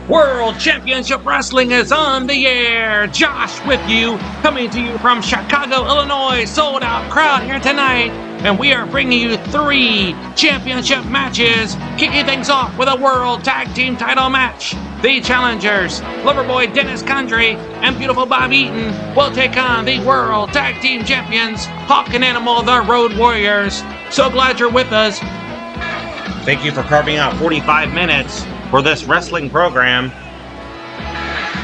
World Championship Wrestling is on the air. Josh with you, coming to you from Chicago, Illinois. Sold out crowd here tonight. And we are bringing you 3 championship matches. Kicking things off with a World Tag Team title match. The challengers, Loverboy Dennis Condrey and Beautiful Bob Eaton, will take on the World Tag Team Champions, Hawk and Animal, the Road Warriors. So glad you're with us. Thank you for carving out 45 minutes for this wrestling program.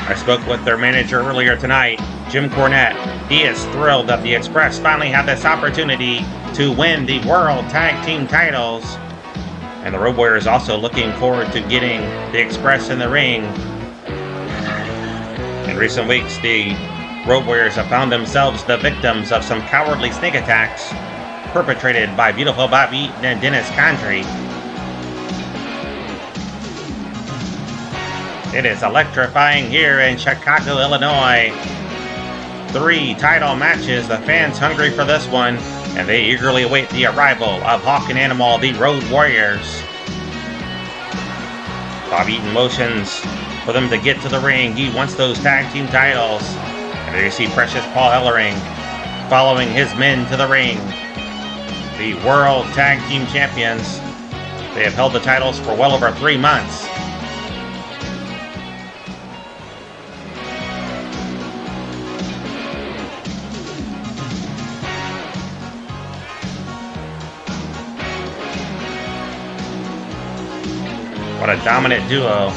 I spoke with their manager earlier tonight, Jim Cornette. He is thrilled that the Express finally had this opportunity to win the World Tag Team titles. And the Road Warriors also looking forward to getting the Express in the ring. In recent weeks, the Road Warriors have found themselves the victims of some cowardly sneak attacks perpetrated by Beautiful Bob Eaton and Dennis Condrey. It is electrifying here in Chicago, Illinois. 3 title matches. The fans hungry for this one, and they eagerly await the arrival of Hawk and Animal, the Road Warriors. Bob Eaton motions for them to get to the ring. He wants those tag team titles. And there you see Precious Paul Ellering following his men to the ring. The World Tag Team Champions. They have held the titles for well over 3 months. What a dominant duo.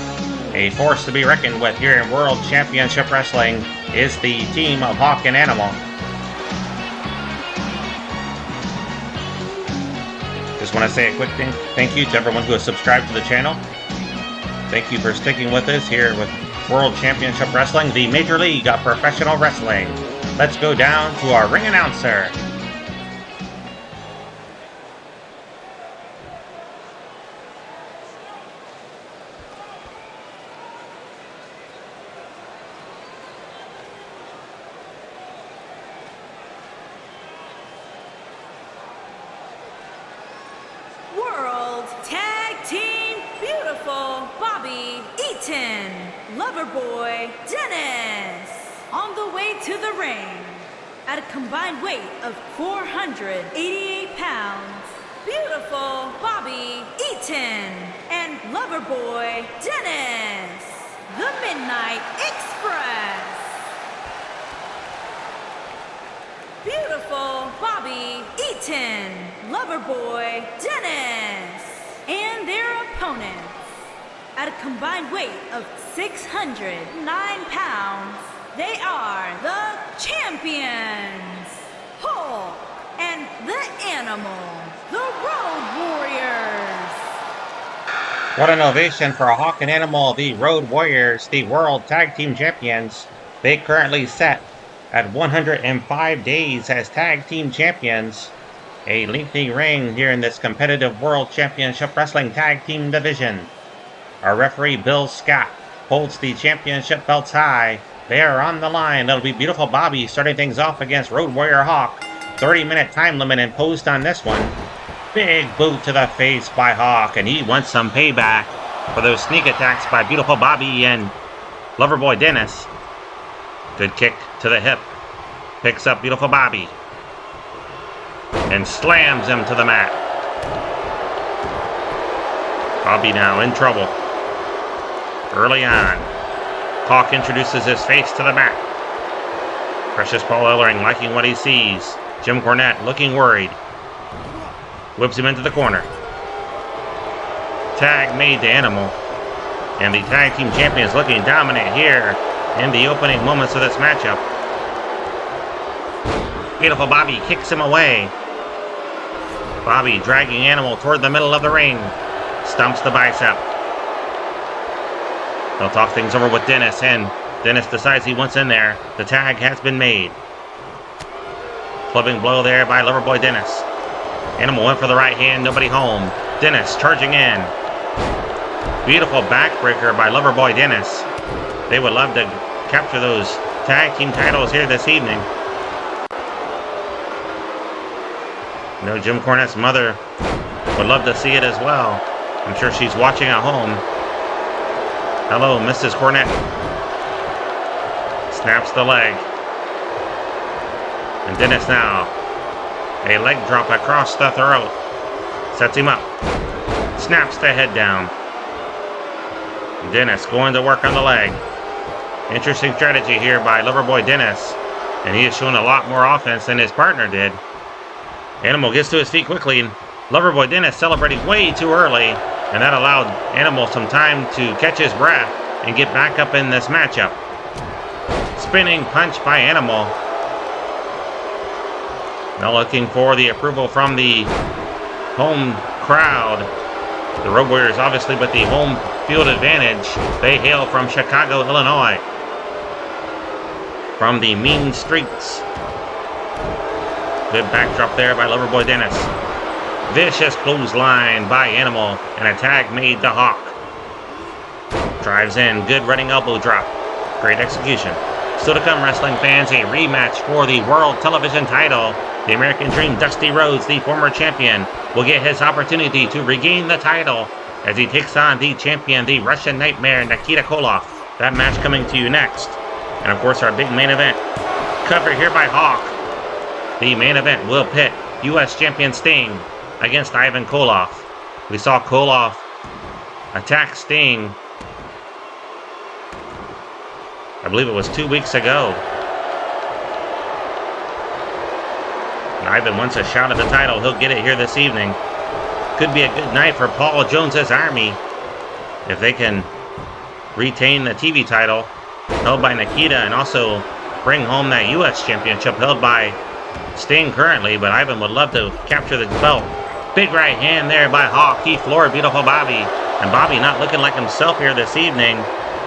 A force to be reckoned with here in World Championship Wrestling is the team of Hawk and Animal. Just want to say a quick thank you to everyone who has subscribed to the channel. Thank you for sticking with us here with World Championship Wrestling, the Major League of Professional Wrestling. Let's go down to our ring announcer. Loverboy Dennis on the way to the ring at a combined weight of 488 pounds. Beautiful Bobby Eaton and Loverboy Dennis, the Midnight Express. Beautiful Bobby Eaton, Loverboy Dennis, and their opponents at a combined weight of 609 pounds, they are the champions, Hawk and the Animal, the Road Warriors. What an ovation for Hawk and Animal, the Road Warriors, the World Tag Team Champions. They currently set at 105 days as Tag Team Champions. A lengthy reign here in this competitive World Championship Wrestling Tag Team division. Our referee, Bill Scott, holds the championship belts high. They are on the line. It'll be Beautiful Bobby starting things off against Road Warrior Hawk. 30-minute time limit imposed on this one. Big boot to the face by Hawk, and he wants some payback for those sneak attacks by Beautiful Bobby and Loverboy Dennis. Good kick to the hip. Picks up Beautiful Bobby and slams him to the mat. Bobby now in trouble. Early on, Hawk introduces his face to the mat. Precious Paul Ellering liking what he sees. Jim Cornette looking worried. Whips him into the corner. Tag made to Animal. And the Tag Team Champions looking dominant here in the opening moments of this matchup. Beautiful Bobby kicks him away. Bobby dragging Animal toward the middle of the ring. Stumps the bicep. They'll talk things over with Dennis, and Dennis decides he wants in there. The tag has been made. Clubbing blow there by Loverboy Dennis. Animal went for the right hand, nobody home. Dennis charging in. Beautiful backbreaker by Loverboy Dennis. They would love to capture those tag team titles here this evening. You know, Jim Cornette's mother would love to see it as well. I'm sure she's watching at home. Hello, Mrs. Cornett. Snaps the leg. And Dennis now. A leg drop across the throat. Sets him up. Snaps the head down. Dennis going to work on the leg. Interesting strategy here by Loverboy Dennis. And he has shown a lot more offense than his partner did. Animal gets to his feet quickly. Loverboy Dennis celebrating way too early. And that allowed Animal some time to catch his breath and get back up in this matchup. Spinning punch by Animal. Now looking for the approval from the home crowd. The Road Warriors obviously with the home field advantage. They hail from Chicago, Illinois. From the mean streets. Good backdrop there by Loverboy Dennis. Vicious clothesline by Animal, and a tag made to Hawk. Drives in, good running elbow drop. Great execution. Still to come, wrestling fans, a rematch for the World Television title. The American Dream, Dusty Rhodes, the former champion, will get his opportunity to regain the title as he takes on the champion, the Russian Nightmare, Nikita Koloff. That match coming to you next. And of course, our big main event, covered here by Hawk. The main event will pit U.S. champion Sting against Ivan Koloff. We saw Koloff attack Sting, I believe it was 2 weeks ago. And Ivan wants a shot at the title. He'll get it here this evening. Could be a good night for Paul Jones's Army if they can retain the TV title held by Nikita and also bring home that U.S. championship held by Sting currently, but Ivan would love to capture the belt. Big right hand there by Hawk. He floored beautiful Bobby. And Bobby not looking like himself here this evening,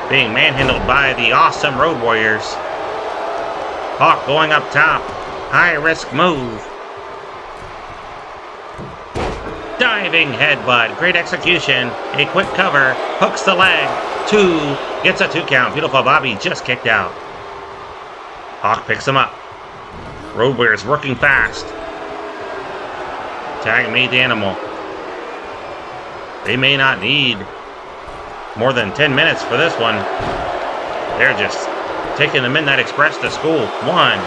being manhandled by the awesome Road Warriors. Hawk going up top. High risk move. Diving headbutt. Great execution. A quick cover. Hooks the leg. 2. Gets a 2 count. Beautiful Bobby just kicked out. Hawk picks him up. Road Warriors working fast. Tag made the Animal. They may not need more than 10 minutes for this one. They're just taking the Midnight Express to school. 1.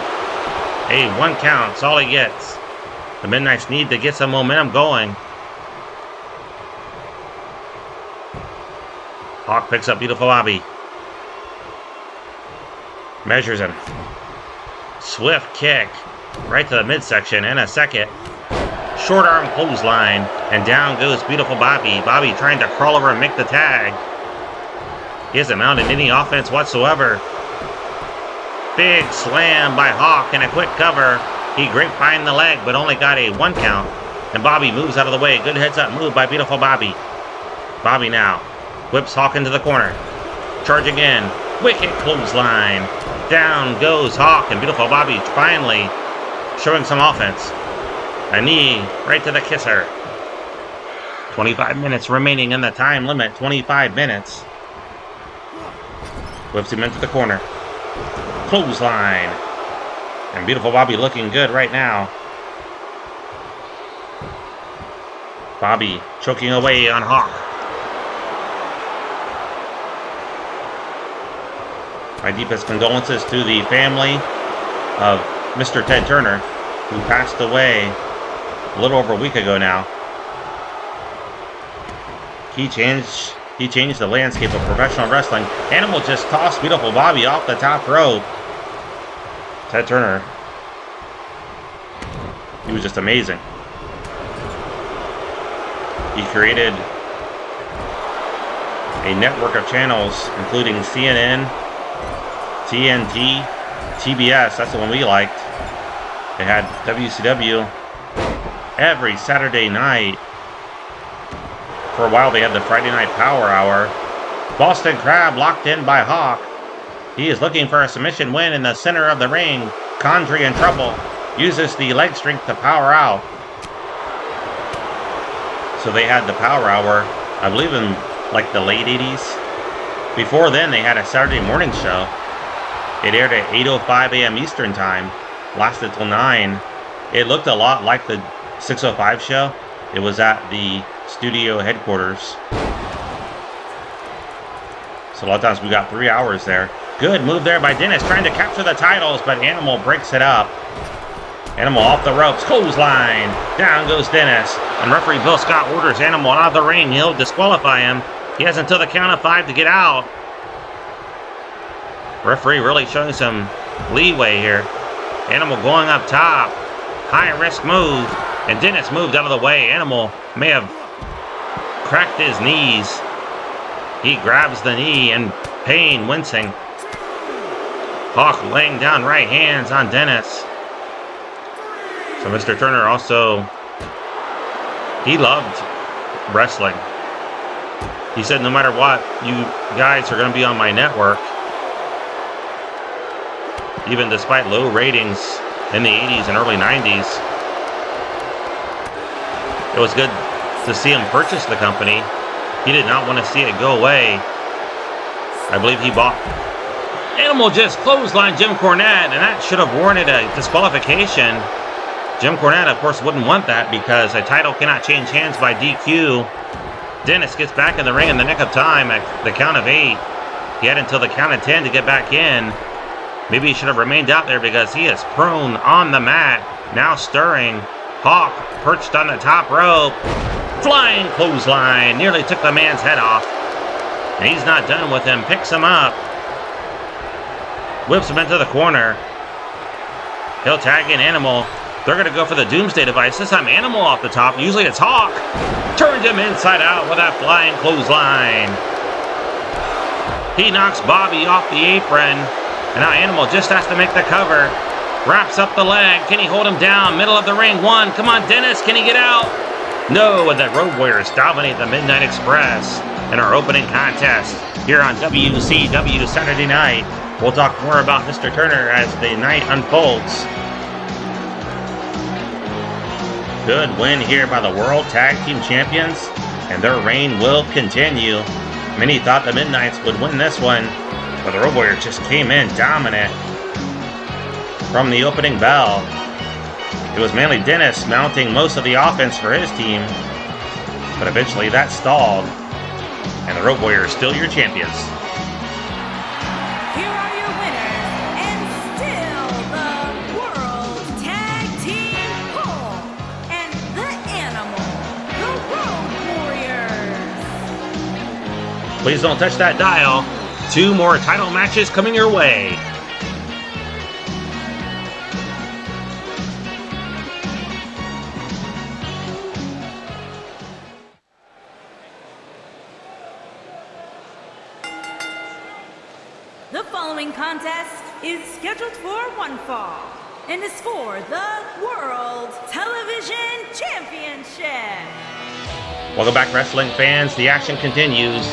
A 1 count. That's all he gets. The Midnights need to get some momentum going. Hawk picks up beautiful Bobby. Measures him. Swift kick. Right to the midsection in a second. Short arm clothesline. And down goes beautiful Bobby. Bobby trying to crawl over and make the tag. He hasn't mounted any offense whatsoever. Big slam by Hawk and a quick cover. He grapevine the leg, but only got a 1 count. And Bobby moves out of the way. Good heads-up move by beautiful Bobby. Bobby now whips Hawk into the corner. Charging in. Wicked clothesline. Down goes Hawk, and beautiful Bobby finally showing some offense. A knee right to the kisser. 25 minutes remaining in the time limit. 25 minutes. Whips him into the corner. Clothesline. And beautiful Bobby looking good right now. Bobby choking away on Hawk. My deepest condolences to the family of Mr. Ted Turner, who passed away a little over a week ago now. He changed the landscape of professional wrestling. Animal just tossed beautiful Bobby off the top rope. Ted Turner, he was just amazing. He created a network of channels, including CNN, TNT, TBS, that's the one we liked. They had WCW every Saturday night. For a while they had the Friday Night Power Hour. Boston Crab locked in by Hawk. He is looking for a submission win in the center of the ring. Condrey in trouble. Uses the leg strength to power out. So they had the Power Hour, I believe in like the late 80s. Before then they had a Saturday morning show. It aired at 8:05 a.m. Eastern Time. Lasted till 9. It looked a lot like the 6:05 show. It was at the studio headquarters. So a lot of times we got 3 hours there. Good move there by Dennis, trying to capture the titles, but Animal breaks it up. Animal off the ropes, clothesline. Down goes Dennis. And referee Bill Scott orders Animal out of the ring. He'll disqualify him. He has until the count of 5 to get out. Referee really showing some leeway here. Animal going up top. High risk move. And Dennis moved out of the way. Animal may have cracked his knees. He grabs the knee in pain, wincing. Hawk laying down right hands on Dennis. So Mr. Turner also, he loved wrestling. He said, no matter what, you guys are going to be on my network. Even despite low ratings in the 80s and early 90s. It was good to see him purchase the company. He did not want to see it go away. I believe he bought. Animal just clotheslined Jim Cornette, and that should have warranted a disqualification. Jim Cornette, of course, wouldn't want that because a title cannot change hands by DQ. Dennis gets back in the ring in the nick of time at the count of 8. He had until the count of 10 to get back in. Maybe he should have remained out there because he is prone on the mat, now stirring. Hawk perched on the top rope. Flying clothesline, nearly took the man's head off. And he's not done with him, picks him up. Whips him into the corner. He'll tag in Animal. They're going to go for the Doomsday device. This time Animal off the top. Usually it's Hawk. Turned him inside out with that flying clothesline. He knocks Bobby off the apron. And now Animal just has to make the cover. Wraps up the leg. Can he hold him down? Middle of the ring. 1. Come on, Dennis. Can he get out? No, and the Road Warriors dominate the Midnight Express in our opening contest here on WCW Saturday night. We'll talk more about Mr. Turner as the night unfolds. Good win here by the World Tag Team Champions, and their reign will continue. Many thought the Midnights would win this one, but the Road Warriors just came in dominant from the opening bell. It was mainly Dennis mounting most of the offense for his team, but eventually that stalled, and the Road Warriors still your champions. Here are your winners, and still the World Tag Team Pool, and the Animal, the Road Warriors. Please don't touch that dial. 2 more title matches coming your way. The following contest is scheduled for one fall and is for the World Television Championship. Welcome back, wrestling fans. The action continues.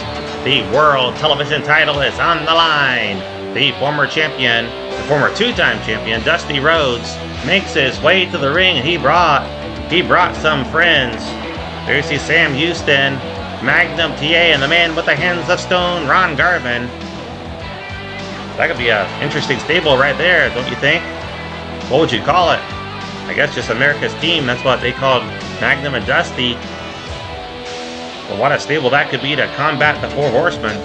The World Television title is on the line. The former champion, the former 2-time champion, Dusty Rhodes, makes his way to the ring. He brought some friends. There you see Sam Houston, Magnum TA, and the man with the hands of stone, Ron Garvin. That could be an interesting stable right there, don't you think? What would you call it? I guess just America's Team. That's what they called Magnum and Dusty. But what a stable that could be to combat the 4 Horsemen.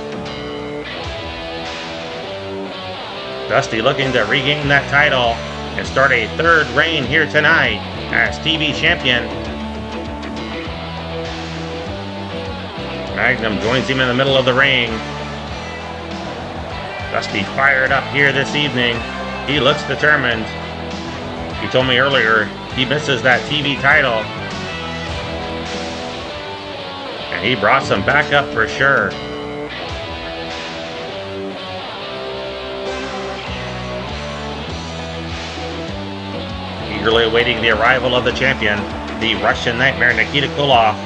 Dusty looking to regain that title and start a 3rd reign here tonight as TV champion. Magnum joins him in the middle of the ring. Dusty fired up here this evening. He looks determined. He told me earlier he misses that TV title. And he brought some backup for sure. Eagerly awaiting the arrival of the champion, the Russian Nightmare Nikita Koloff.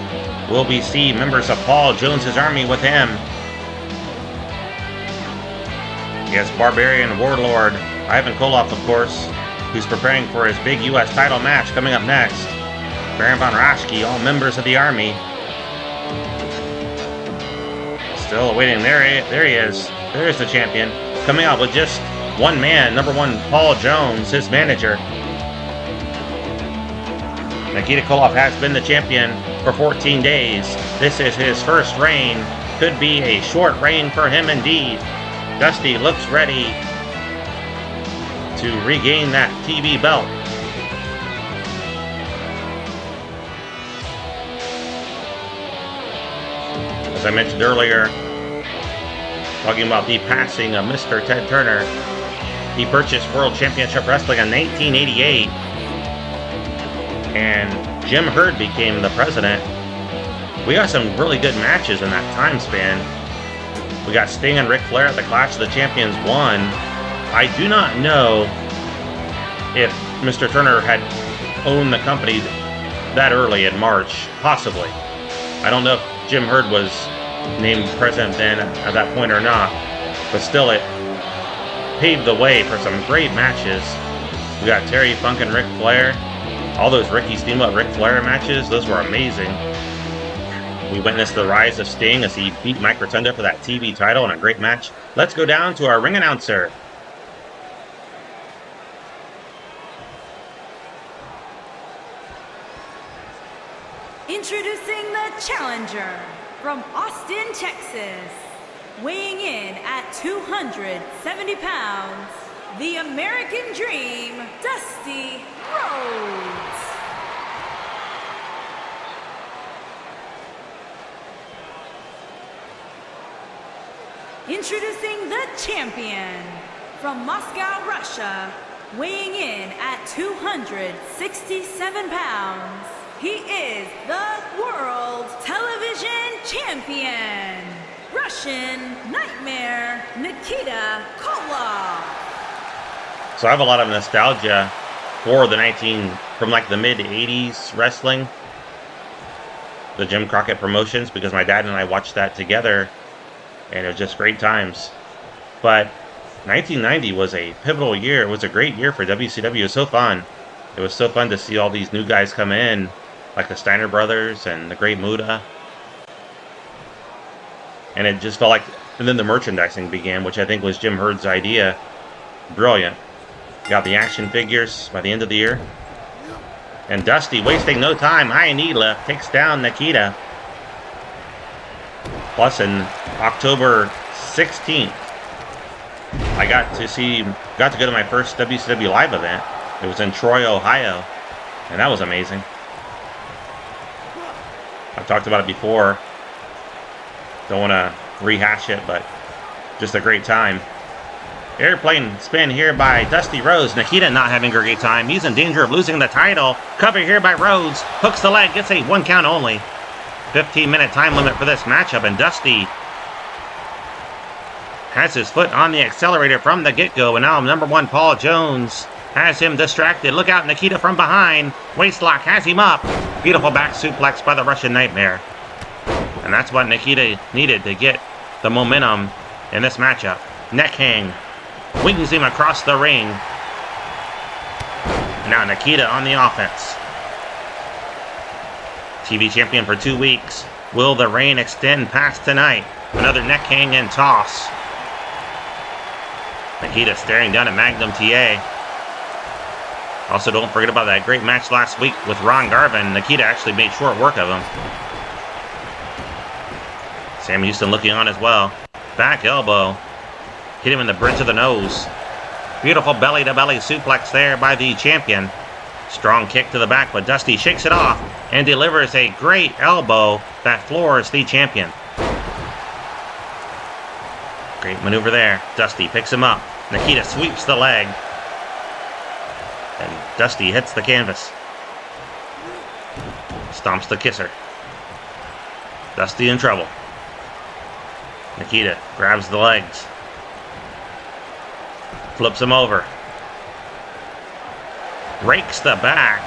Will we see members of Paul Jones's army with him? Yes, Barbarian Warlord Ivan Koloff, of course, who's preparing for his big U.S. title match coming up next. Baron von Raschke, all members of the army. Still awaiting. There he is. There's the champion. Coming out with just one man, number 1, Paul Jones, his manager. Nikita Koloff has been the champion for 14 days. This is his first reign could be a short reign for him indeed. Dusty looks ready to regain that TV belt. As I mentioned earlier, talking about the passing of Mr. Ted Turner, he purchased World Championship Wrestling in 1988, and Jim Herd became the president. We got some really good matches in that time span. We got Sting and Ric Flair at the Clash of the Champions 1. I do not know if Mr. Turner had owned the company that early in March, possibly. I don't know if Jim Herd was named president then at that point or not, but still it paved the way for some great matches. We got Terry Funk and Ric Flair. All those Ricky Steamboat Ric Flair matches, those were amazing. We witnessed the rise of Sting as he beat Mike Rotunda for that TV title in a great match. Let's go down to our ring announcer. Introducing the challenger from Austin, Texas, weighing in at 270 pounds, the American Dream, Dusty Rhodes. Introducing the champion from Moscow, Russia, weighing in at 267 pounds. He is the World Television Champion, Russian Nightmare, Nikita Koloff. So I have a lot of nostalgia for the mid 80s wrestling, the Jim Crockett Promotions, because my dad and I watched that together, and it was just great times. But 1990 was a pivotal year. It was a great year for WCW. It was so fun. It was so fun to see all these new guys come in, like the Steiner Brothers and the Great Muta. And it just felt like, and then the merchandising began, which I think was Jim Herd's idea. Brilliant. Got the action figures by the end of the year. And Dusty, wasting no time, high knee lift, takes down Nikita. Plus, in October 16th, I got to go to my first WCW live event. It was in Troy, Ohio, and that was amazing. I've talked about it before. Don't want to rehash it, but just a great time. Airplane spin here by Dusty Rhodes. Nikita not having a great time. He's in danger of losing the title. Cover here by Rhodes. Hooks the leg, gets a 1 count only. 15-minute time limit for this matchup, and Dusty has his foot on the accelerator from the get-go, and now number one Paul Jones has him distracted. Look out, Nikita from behind. Waistlock has him up. Beautiful back suplex by the Russian Nightmare. And that's what Nikita needed to get the momentum in this matchup. Neck hang. Wings him across the ring. Now Nikita on the offense. TV champion for 2 weeks. Will the reign extend past tonight? Another neck hang and toss. Nikita staring down at Magnum TA. Also, don't forget about that great match last week with Ron Garvin. Nikita actually made short work of him. Sam Houston looking on as well. Back elbow. Hit him in the bridge of the nose. Beautiful belly-to-belly suplex there by the champion. Strong kick to the back, but Dusty shakes it off and delivers a great elbow that floors the champion. Great maneuver there. Dusty picks him up. Nikita sweeps the leg. And Dusty hits the canvas. Stomps the kisser. Dusty in trouble. Nikita grabs the legs. Flips him over. Rakes the back.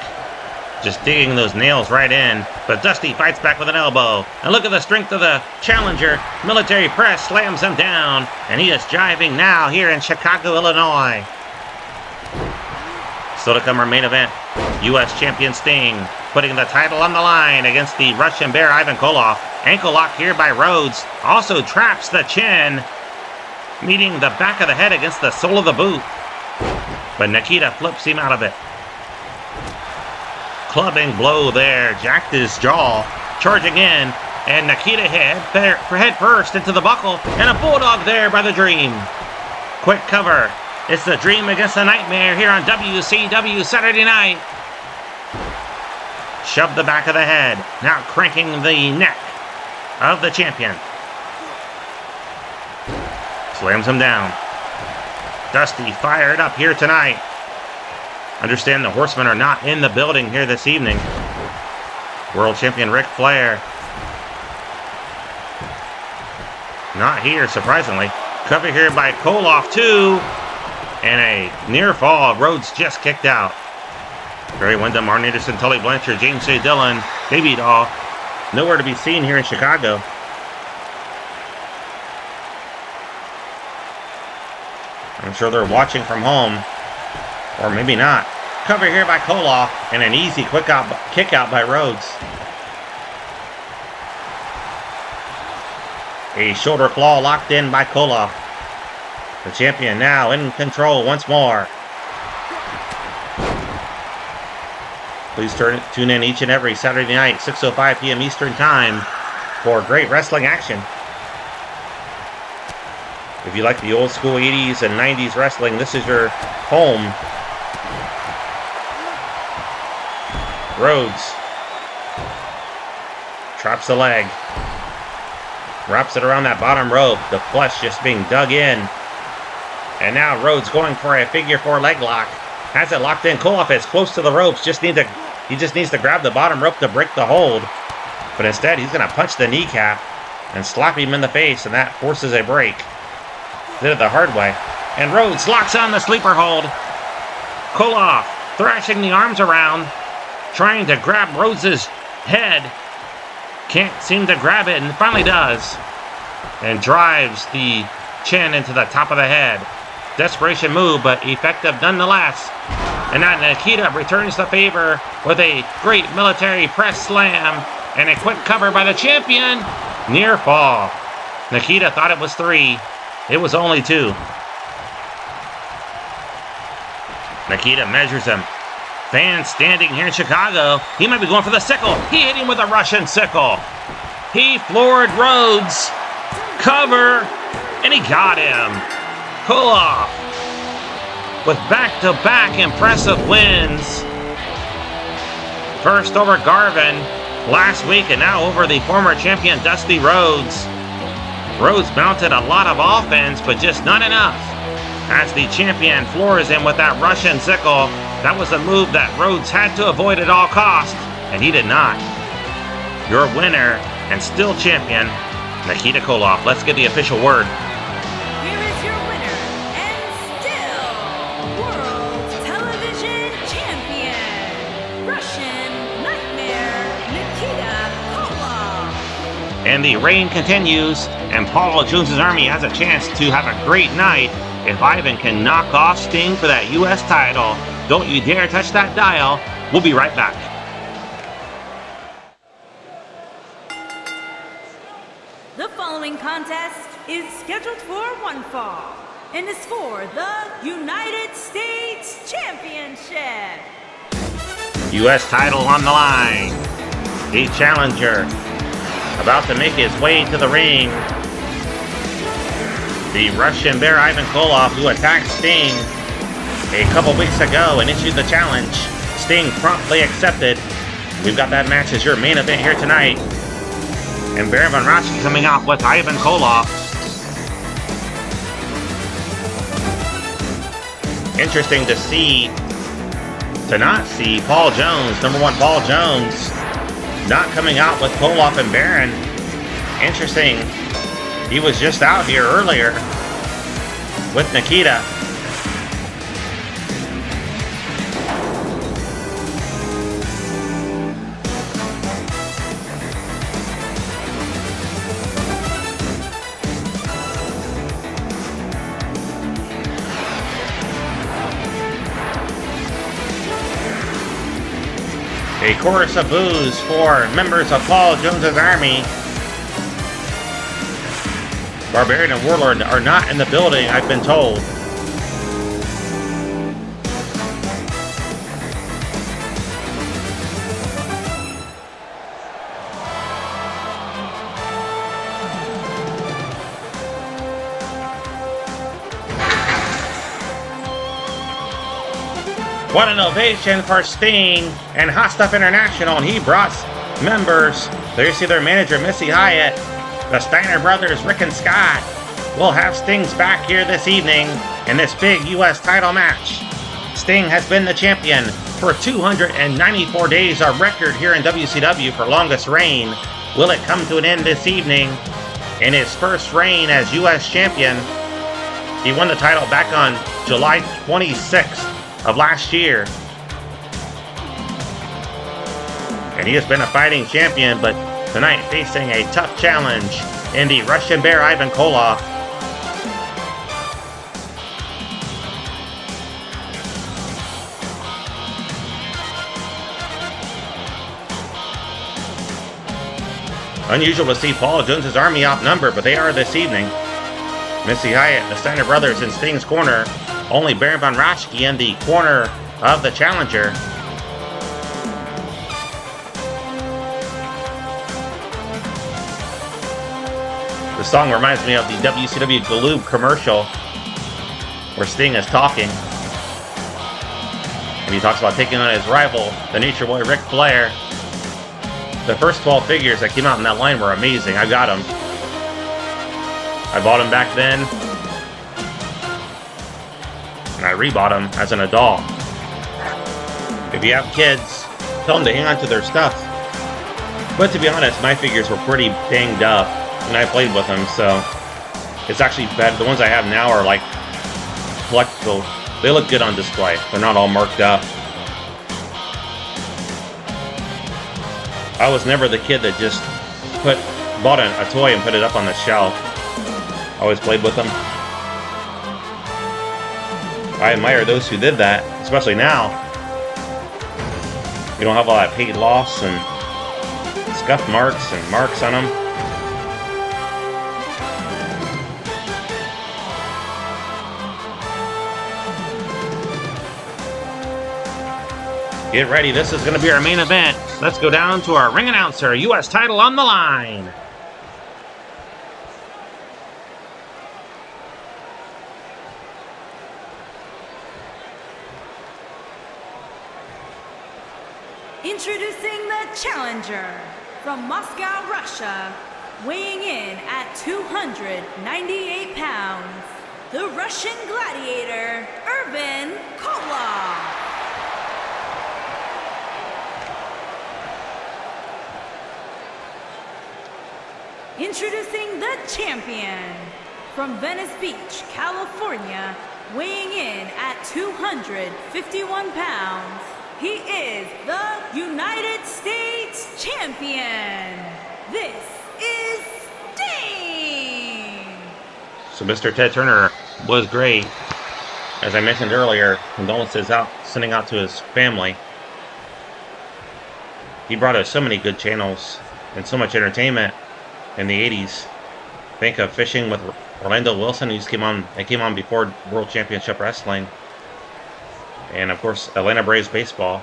Just digging those nails right in. But Dusty fights back with an elbow. And look at the strength of the challenger. Military press slams him down. And he is jiving now here in Chicago, Illinois. Still to come our main event. U.S. Champion Sting putting the title on the line against the Russian Bear Ivan Koloff. Ankle lock here by Rhodes. Also traps the chin. Meeting the back of the head against the sole of the boot. But Nikita flips him out of it. Clubbing blow there. Jacked his jaw. Charging in. And Nikita head first into the buckle, and a bulldog there by the Dream. Quick cover. It's the Dream against the Nightmare here on WCW Saturday night. Shove the back of the head, now cranking the neck of the champion. Slams him down. Dusty fired up here tonight. Understand the Horsemen are not in the building here this evening. World Champion Ric Flair. Not here, surprisingly. Cover here by Koloff, too. And a near fall. Rhodes just kicked out. Barry Windham, Arn Anderson, Tully Blanchard, James J. Dillon, Baby Doll. Nowhere to be seen here in Chicago. I'm sure they're watching from home. Or maybe not. Cover here by Koloff. And an easy kick out by Rhodes. A shoulder claw locked in by Koloff. The champion now in control once more. Please tune in each and every Saturday night, 6:05 p.m. Eastern Time, for great wrestling action. If you like the old school 80s and 90s wrestling, this is your home. Rhodes traps the leg. Wraps it around that bottom rope. The flesh just being dug in. And now Rhodes going for a figure 4 leg lock. Has it locked in. Koloff is close to the ropes. He just needs to grab the bottom rope to break the hold. But instead, he's going to punch the kneecap and slap him in the face, and that forces a break. Did it the hard way. And Rhodes locks on the sleeper hold. Koloff thrashing the arms around, trying to grab Rhodes' head. Can't seem to grab it, and finally does. And drives the chin into the top of the head. Desperation move, but effective nonetheless. And now Nikita returns the favor with a great military press slam and a quick cover by the champion. Near fall. Nikita thought it was 3. It was only 2. Nikita measures him. Fans standing here in Chicago. He might be going for the sickle. He hit him with a Russian sickle. He floored Rhodes. Cover. And he got him. Koloff with back-to-back impressive wins. First over Garvin last week, and now over the former champion Dusty Rhodes. Rhodes mounted a lot of offense, but just not enough. As the champion floors him with that Russian sickle, that was a move that Rhodes had to avoid at all costs, and he did not. Your winner and still champion, Nikita Koloff. Let's get the official word. Here is your winner and still World Television Champion, Russian Nightmare, Nikita Koloff. And the reign continues, and Paul Jones's Army has a chance to have a great night if Ivan can knock off Sting for that U.S. title. Don't you dare touch that dial. We'll be right back. The following contest is scheduled for one fall and is for the United States Championship. U.S. title on the line. A challenger about to make his way to the ring. The Russian Bear Ivan Koloff, who attacked Sting a couple weeks ago and issued the challenge. Sting promptly accepted. We've got that match as your main event here tonight. And Baron Von Raschke coming out with Ivan Koloff. Interesting to not see Paul Jones, number 1 Paul Jones, not coming out with Koloff and Baron. Interesting. He was just out here earlier with Nikita. A chorus of boos for members of Paul Jones's Army. Barbarian and Warlord are not in the building, I've been told. What an ovation for Sting and Hot Stuff International, and he brought members. There you see their manager, Missy Hyatt, the Steiner brothers, Rick and Scott. We'll have Sting's back here this evening in this big U.S. title match. Sting has been the champion for 294 days, a record here in WCW for longest reign. Will it come to an end this evening? In his first reign as U.S. champion, he won the title back on July 26th of last year. And he has been a fighting champion, but tonight facing a tough challenge in the Russian Bear, Ivan Koloff. Unusual to see Paul Jones's Army outnumbered, but they are this evening. Missy Hyatt, the Steiner brothers in Sting's corner. Only Baron von Raschke in the corner of the challenger. The song reminds me of the WCW Galoob commercial where Sting is talking. And he talks about taking on his rival, the Nature Boy Ric Flair. The first 12 figures that came out in that line were amazing. I got them. I bought them back then. And I rebought them as an adult. If you have kids, tell them to hang on to their stuff. But to be honest, my figures were pretty banged up when I played with them, so it's actually better. The ones I have now are like collectible. They look good on display. They're not all marked up. I was never the kid that just bought a toy and put it up on the shelf. I always played with them. I admire those who did that, especially now. You don't have all that paid loss and scuff marks and marks on them. Get ready, this is going to be our main event. Let's go down to our ring announcer, U.S. title on the line. Introducing the challenger from Moscow, Russia, weighing in at 298 pounds, the Russian gladiator, Ivan Koloff. Introducing the champion from Venice Beach, California, weighing in at 251 pounds, he is the United States champion. This is Sting. So Mr. Ted Turner was great. As I mentioned earlier, condolences sending out to his family. He brought us so many good channels and so much entertainment in the 80s. Think of Fishing with Orlando Wilson, who came on before World Championship Wrestling. And of course, Atlanta Braves baseball,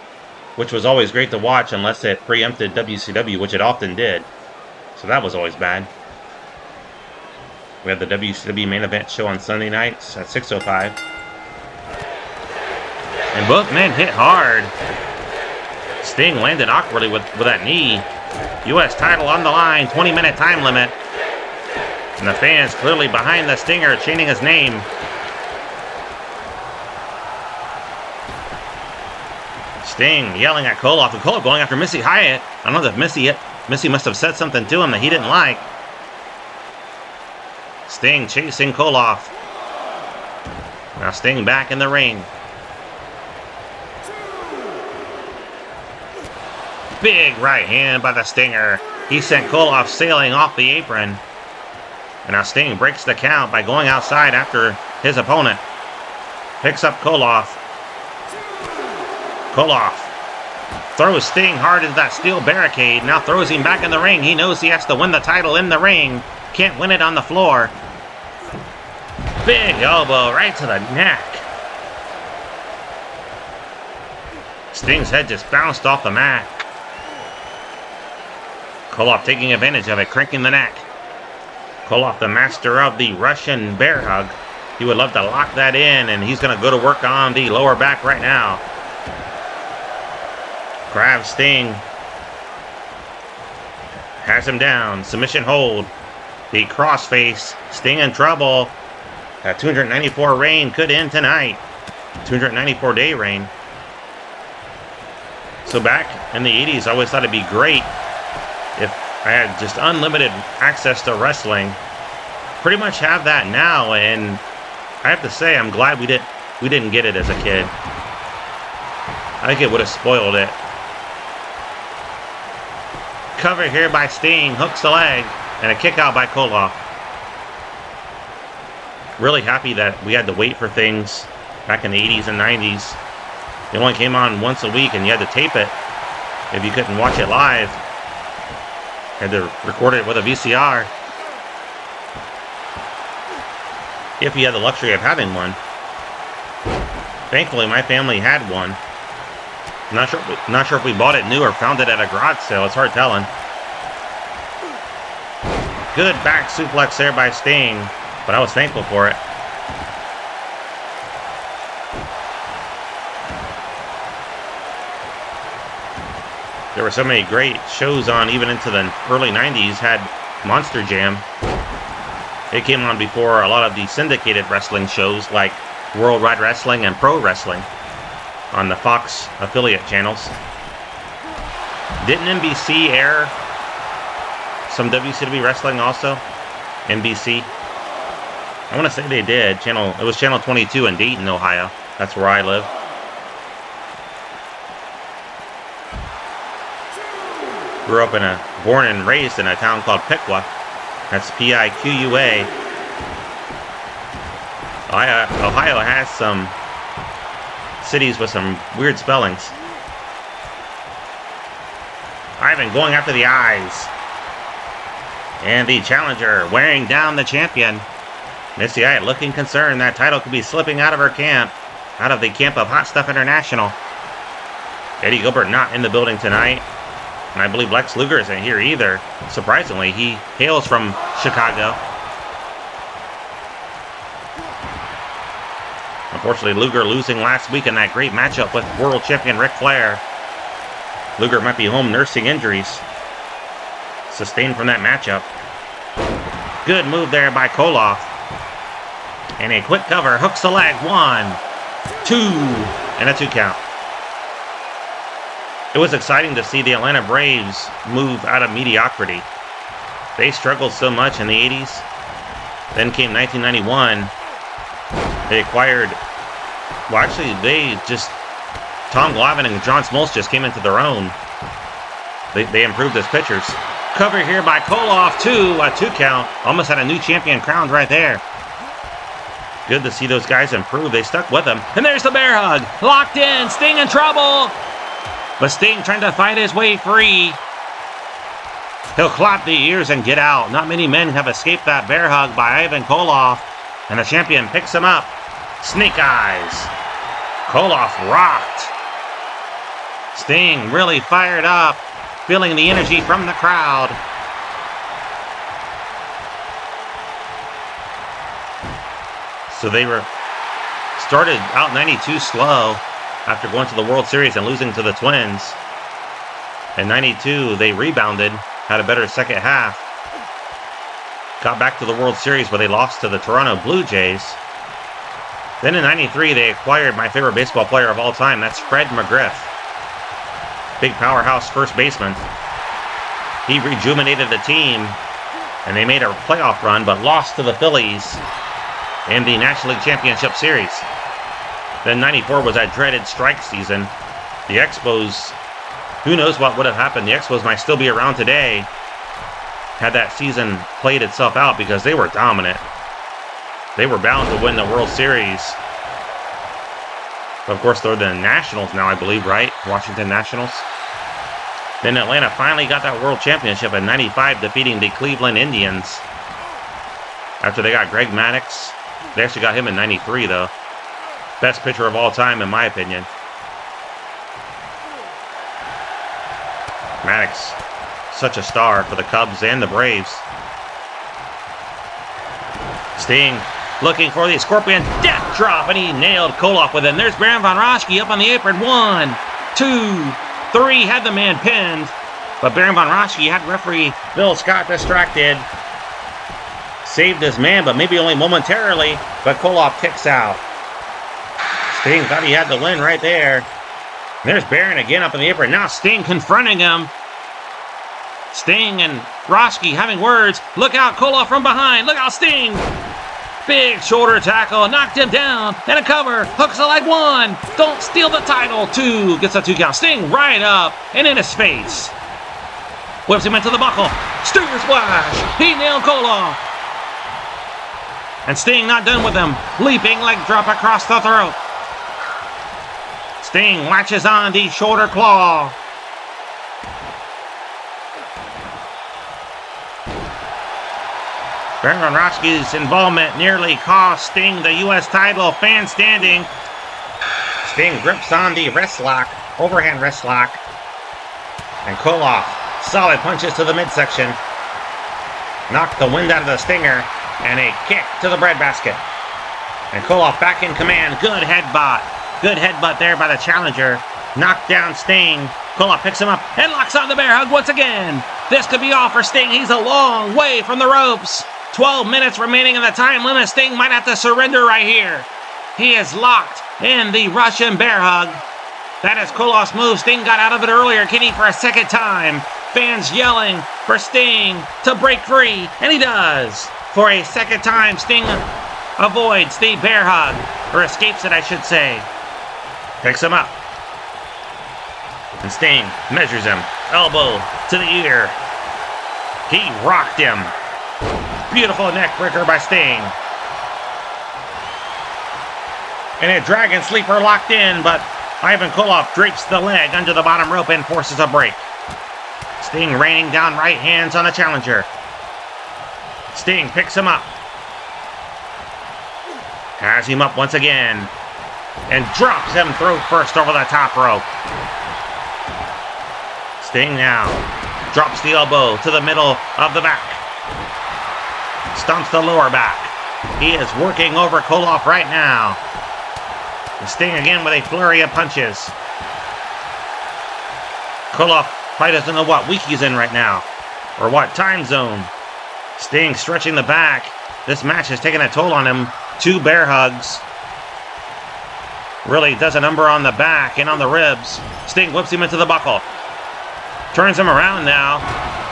which was always great to watch unless it preempted WCW, which it often did. So that was always bad. We had the WCW main event show on Sunday nights at 6:05. And both men hit hard. Sting landed awkwardly with that knee. U.S. title on the line, 20-minute time limit. And the fans clearly behind the Stinger chanting his name. Sting yelling at Koloff, and Koloff going after Missy Hyatt. I don't know if Missy must have said something to him that he didn't like. Sting chasing Koloff. Now Sting back in the ring. Big right hand by the Stinger. He sent Koloff sailing off the apron. And now Sting breaks the count by going outside after his opponent. Picks up Koloff. Koloff throws Sting hard into that steel barricade. Now throws him back in the ring. He knows he has to win the title in the ring. Can't win it on the floor. Big elbow right to the neck. Sting's head just bounced off the mat. Koloff taking advantage of it, cranking the neck. Koloff, the master of the Russian bear hug. He would love to lock that in, and he's going to go to work on the lower back right now. Grabs Sting. Has him down. Submission hold. The crossface. Sting in trouble. That 294 reign could end tonight. 294 day reign. So back in the 80s, I always thought it'd be great if I had just unlimited access to wrestling. Pretty much have that now, and I have to say I'm glad we didn't get it as a kid. I think it would have spoiled it. Cover here by Sting, hooks the leg, and a kick out by Koloff. Really happy that we had to wait for things back in the 80s and 90s. It only came on once a week and you had to tape it if you couldn't watch it live. Had to record it with a VCR. If you had the luxury of having one. Thankfully, my family had one. Not sure if we bought it new or found it at a garage sale. It's hard telling. Good back suplex there by Sting, but I was thankful for it. There were so many great shows on, even into the early 90s. Had Monster Jam. It came on before a lot of the syndicated wrestling shows like Worldwide Wrestling and Pro Wrestling on the Fox affiliate channels. Didn't NBC air some WCW wrestling also? NBC? I want to say they did. It was Channel 22 in Dayton, Ohio. That's where I live. Born and raised in a town called Piqua. That's Piqua. Ohio has some cities with some weird spellings. Ivan going after the eyes. And the challenger wearing down the champion. Missy Hyatt looking concerned that title could be slipping out of her camp. Out of the camp of Hot Stuff International. Eddie Gilbert not in the building tonight. And I believe Lex Luger isn't here either. Surprisingly, he hails from Chicago. Unfortunately, Luger losing last week in that great matchup with world champion Ric Flair. Luger might be home nursing injuries sustained from that matchup. Good move there by Koloff. And a quick cover, hooks the leg. 1, 2, and a 2 count. It was exciting to see the Atlanta Braves move out of mediocrity. They struggled so much in the 80s. Then came 1991. They acquired, Tom Glavine and John Smoltz just came into their own. They improved as pitchers. Cover here by Koloff, 2, a 2 count. Almost had a new champion crowned right there. Good to see those guys improve. They stuck with him. And there's the bear hug. Locked in, Sting in trouble. But Sting trying to fight his way free. He'll clap the ears and get out. Not many men have escaped that bear hug by Ivan Koloff. And the champion picks him up. Snake eyes. Koloff rocked. Sting really fired up. Feeling the energy from the crowd. So they started out 92 slow. After going to the World Series and losing to the Twins. In 92, they rebounded, had a better second half. Got back to the World Series where they lost to the Toronto Blue Jays. Then in 93, they acquired my favorite baseball player of all time. That's Fred McGriff. Big powerhouse first baseman. He rejuvenated the team, and they made a playoff run, but lost to the Phillies in the National League Championship Series. Then 94 was that dreaded strike season. The Expos, who knows what would have happened. The Expos might still be around today had that season played itself out because they were dominant. They were bound to win the World Series. Of course, they're the Nationals now, I believe, right? Washington Nationals. Then Atlanta finally got that World Championship in 95, defeating the Cleveland Indians. After they got Greg Maddux. They actually got him in 93, though. Best pitcher of all time, in my opinion. Maddux, such a star for the Cubs and the Braves. Sting looking for the Scorpion Death Drop, and he nailed Koloff with it. And there's Baron von Raschke up on the apron. 1, 2, 3 had the man pinned, but Baron Von Raschke had referee Bill Scott distracted. Saved his man, but maybe only momentarily, but Koloff kicks out. Sting thought he had the win right there. There's Baron again up in the apron. Now Sting confronting him. Sting and Raschke having words. Look out, Koloff from behind. Look out, Sting. Big shoulder tackle. Knocked him down. And a cover. Hooks a leg 1. Don't steal the title. 2. Gets a 2 count. Sting right up and in his face. Whips him into the buckle. Stinger splash. He nailed Koloff. And Sting not done with him. Leaping leg drop across the throat. Sting latches on the shoulder claw. Baron Von Raschke's involvement nearly cost Sting the U.S. title. Fan standing. Sting grips on the wrist lock, overhand wrist lock. And Koloff, solid punches to the midsection. Knocked the wind out of the Stinger. And a kick to the breadbasket. And Koloff back in command. Good headbutt. Good headbutt there by the challenger. Knocked down Sting. Koloff picks him up and locks on the bear hug once again. This could be all for Sting. He's a long way from the ropes. 12 minutes remaining in the time limit. Sting might have to surrender right here. He is locked in the Russian bear hug. That is Koloff's move. Sting got out of it earlier. Can he for a second time? Fans yelling for Sting to break free. And he does. For a second time, Sting avoids the bear hug. Or escapes it, I should say. Picks him up. And Sting measures him. Elbow to the ear. He rocked him. Beautiful neck breaker by Sting. And a dragon sleeper locked in, but Ivan Koloff drapes the leg under the bottom rope and forces a break. Sting raining down right hands on the challenger. Sting picks him up. Has him up once again. And drops him throat first over the top rope. Sting now drops the elbow to the middle of the back. Stomps the lower back. He is working over Koloff right now. And Sting again with a flurry of punches. Koloff probably doesn't know what week he's in right now. Or what time zone. Sting stretching the back. This match has taken a toll on him. 2 bear hugs. Really does a number on the back and on the ribs. Sting whips him into the buckle. Turns him around now.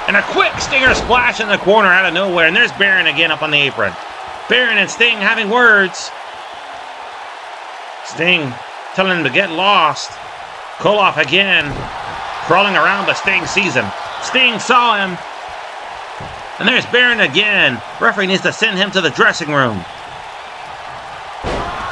And a quick Stinger splash in the corner out of nowhere. And there's Baron again up on the apron. Baron and Sting having words. Sting telling him to get lost. Koloff again crawling around, but Sting sees him. Sting saw him. And there's Baron again. Referee needs to send him to the dressing room.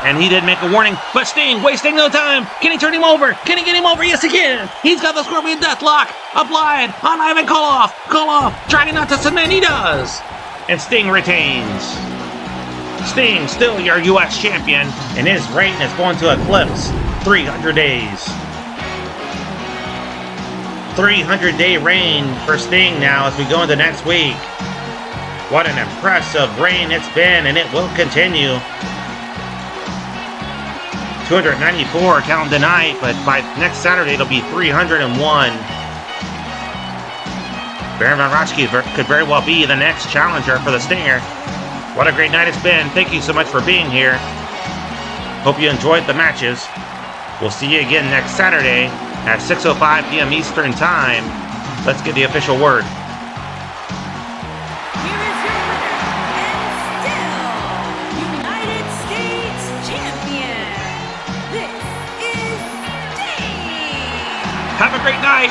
And he did make a warning, but Sting wasting no time. Can he turn him over? Can he get him over? Yes, he can. He's got the Scorpion Deathlock applied on Ivan Koloff. Koloff trying not to submit. He does. And Sting retains. Sting still your U.S. champion, and his reign is going to eclipse 300 days. 300-day reign for Sting now as we go into next week. What an impressive reign it's been, and it will continue. 294 counting tonight, but by next Saturday it'll be 301. Baron Von Raschke could very well be the next challenger for the Stinger. What a great night it's been. Thank you so much for being here. Hope you enjoyed the matches. We'll see you again next Saturday at 6:05 p.m. Eastern Time. Let's get the official word. Here is your winner, and still United States champion. This is Sting. Have a great night.